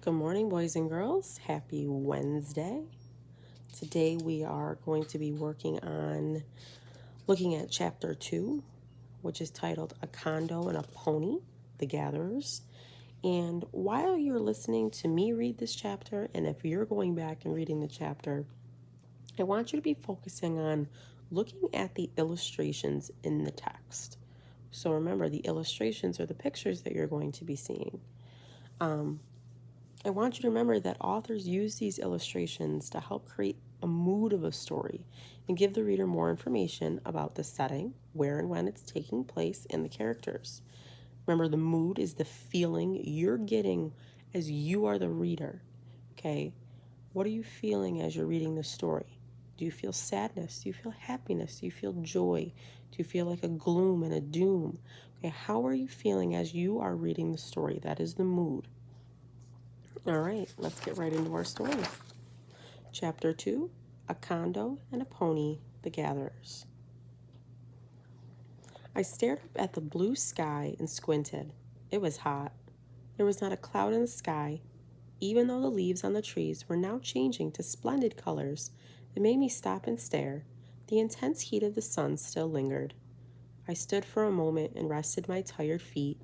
Good morning, boys and girls. Happy Wednesday. Today we are going to be looking at chapter 2, which is titled Akando and Aponi, the Gatherers. And while you're listening to me read this chapter, and if you're going back and reading the chapter, I want you to be focusing on looking at the illustrations in the text. So remember, the illustrations are the pictures that you're going to be seeing. I want you to remember that authors use these illustrations to help create a mood of a story and give the reader more information about the setting, where and when it's taking place, and the characters. Remember, the mood is the feeling you're getting as you are the reader. Okay? What are you feeling as you're reading the story? Do you feel sadness? Do you feel happiness? Do you feel joy? Do you feel like a gloom and a doom? Okay, how are you feeling as you are reading the story? That is the mood. All right, let's get right into our story. Chapter 2, Akando and Aponi, the Gatherers. I stared up at the blue sky and squinted. It was hot. There was not a cloud in the sky, even though the leaves on the trees were now changing to splendid colors that made me stop and stare. The intense heat of the sun still lingered. I stood for a moment and rested my tired feet.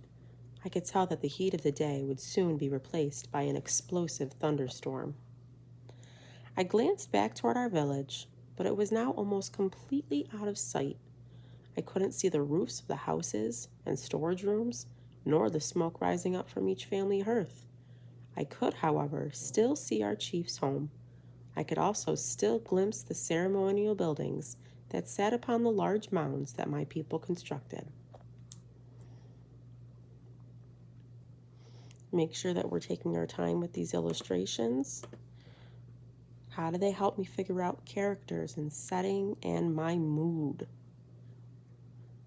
I could tell that the heat of the day would soon be replaced by an explosive thunderstorm. I glanced back toward our village, but it was now almost completely out of sight. I couldn't see the roofs of the houses and storage rooms, nor the smoke rising up from each family hearth. I could, however, still see our chief's home. I could also still glimpse the ceremonial buildings that sat upon the large mounds that my people constructed. Make sure that we're taking our time with these illustrations. How do they help me figure out characters and setting and my mood?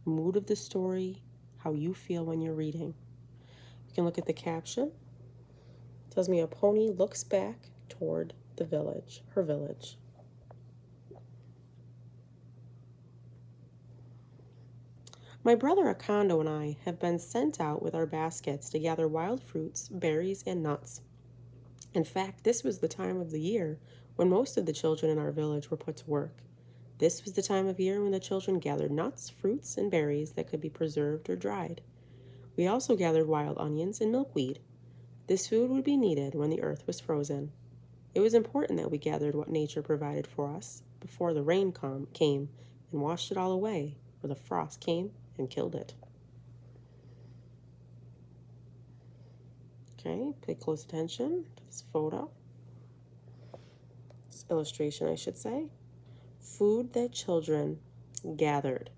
Mood of the story, how you feel when you're reading. You can look at the caption. It tells me a pony looks back toward the village, her village. My brother Akando and I have been sent out with our baskets to gather wild fruits, berries, and nuts. In fact, this was the time of the year when most of the children in our village were put to work. This was the time of year when the children gathered nuts, fruits, and berries that could be preserved or dried. We also gathered wild onions and milkweed. This food would be needed when the earth was frozen. It was important that we gathered what nature provided for us before the rain came and washed it all away, or the frost came and killed it. Okay, pay close attention to this photo. This illustration, I should say. Food that children gathered.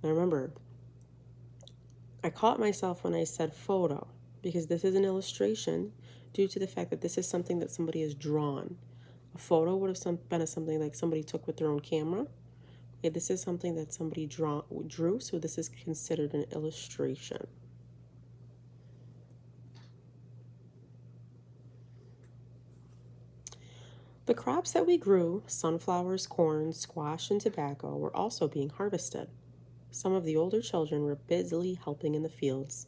Now remember, I caught myself when I said photo because this is an illustration due to the fact that this is something that somebody has drawn. A photo would have been something like somebody took with their own camera. Okay, this is something that somebody drew, so this is considered an illustration. The crops that we grew, sunflowers, corn, squash, and tobacco, were also being harvested. Some of the older children were busily helping in the fields.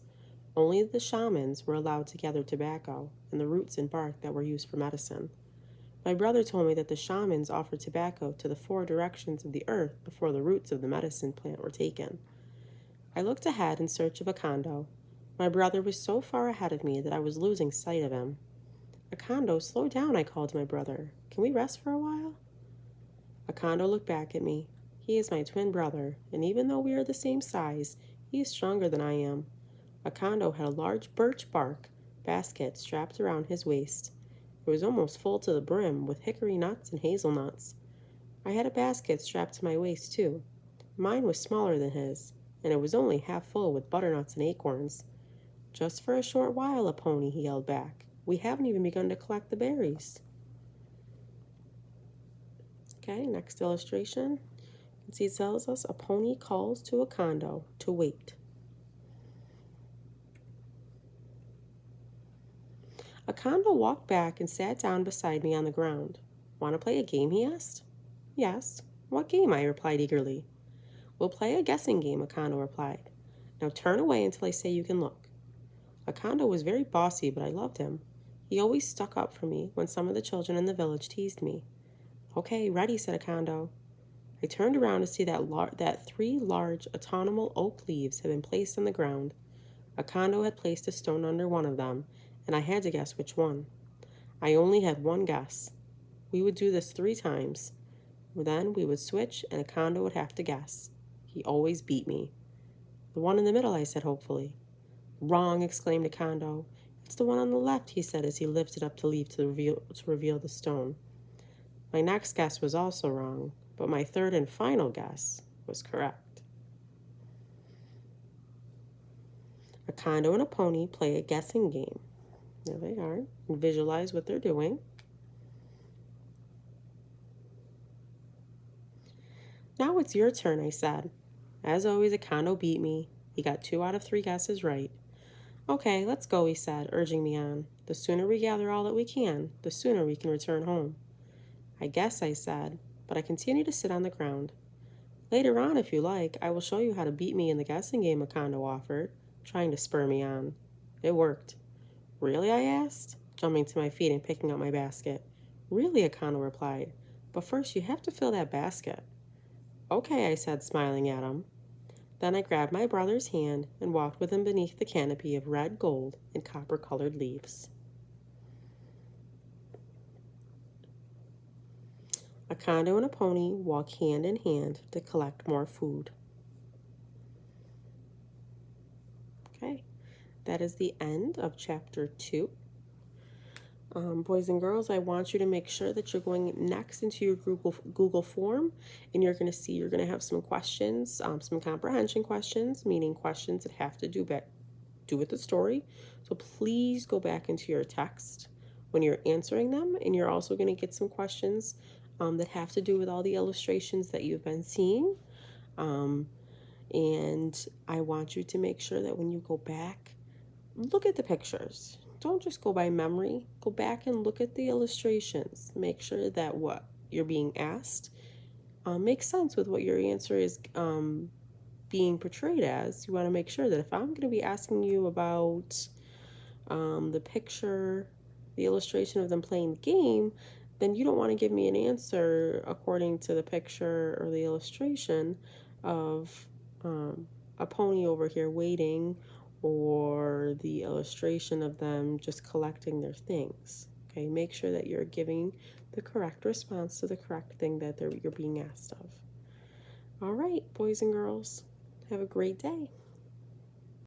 Only the shamans were allowed to gather tobacco and the roots and bark that were used for medicine. My brother told me that the shamans offered tobacco to the 4 directions of the earth before the roots of the medicine plant were taken. I looked ahead in search of Akando. My brother was so far ahead of me that I was losing sight of him. Akando, slow down, I called to my brother. Can we rest for a while? Akando looked back at me. He is my twin brother, and even though we are the same size, he is stronger than I am. Akando had a large birch bark basket strapped around his waist. It was almost full to the brim with hickory nuts and hazelnuts. I had a basket strapped to my waist, too. Mine was smaller than his, and it was only half full with butternuts and acorns. Just for a short while, Aponi, he yelled back. We haven't even begun to collect the berries. Okay, next illustration. You can see it tells us Aponi calls to Akando to wait. Akando walked back and sat down beside me on the ground. Want to play a game, he asked. Yes. What game? I replied eagerly. We'll play a guessing game, Akando replied. Now turn away until I say you can look. Akando was very bossy, but I loved him. He always stuck up for me when some of the children in the village teased me. Okay, ready, said Akando. I turned around to see that 3 large autumnal oak leaves had been placed on the ground. Akando had placed a stone under one of them, and I had to guess which one. I only had one guess. We would do this 3 times. Then we would switch, and Akando would have to guess. He always beat me. The one in the middle, I said hopefully. Wrong, exclaimed Akando. It's the one on the left, he said as he lifted up the leaf to reveal the stone. My next guess was also wrong, but my third and final guess was correct. Akando and Aponi play a guessing game. There they are, and visualize what they're doing. Now it's your turn, I said. As always, Akando beat me. He got 2 out of 3 guesses right. Okay, let's go, he said, urging me on. The sooner we gather all that we can, the sooner we can return home. I guess, I said, but I continued to sit on the ground. Later on, if you like, I will show you how to beat me in the guessing game, Akando offered, trying to spur me on. It worked. Really, I asked, jumping to my feet and picking up my basket. Really, Akando replied, but first you have to fill that basket. Okay, I said, smiling at him. Then I grabbed my brother's hand and walked with him beneath the canopy of red, gold, and copper-colored leaves. Akando and Aponi walk hand in hand to collect more food. Okay, that is the end of chapter 2. Boys and girls, I want you to make sure that you're going next into your Google form, and you're going to have some questions, some comprehension questions, meaning questions that have to do with the story. So please go back into your text when you're answering them, and you're also going to get some questions that have to do with all the illustrations that you've been seeing. And I want you to make sure that when you go back, look at the pictures. Don't just go by memory. Go back and look at the illustrations. Make sure that what you're being asked makes sense with what your answer is being portrayed as. You want to make sure that if I'm going to be asking you about the picture, the illustration of them playing the game, then you don't want to give me an answer according to the picture or the illustration of a pony over here waiting, or the illustration of them just collecting their things. Okay, make sure that you're giving the correct response to the correct thing that you're being asked of. All right, boys and girls, have a great day.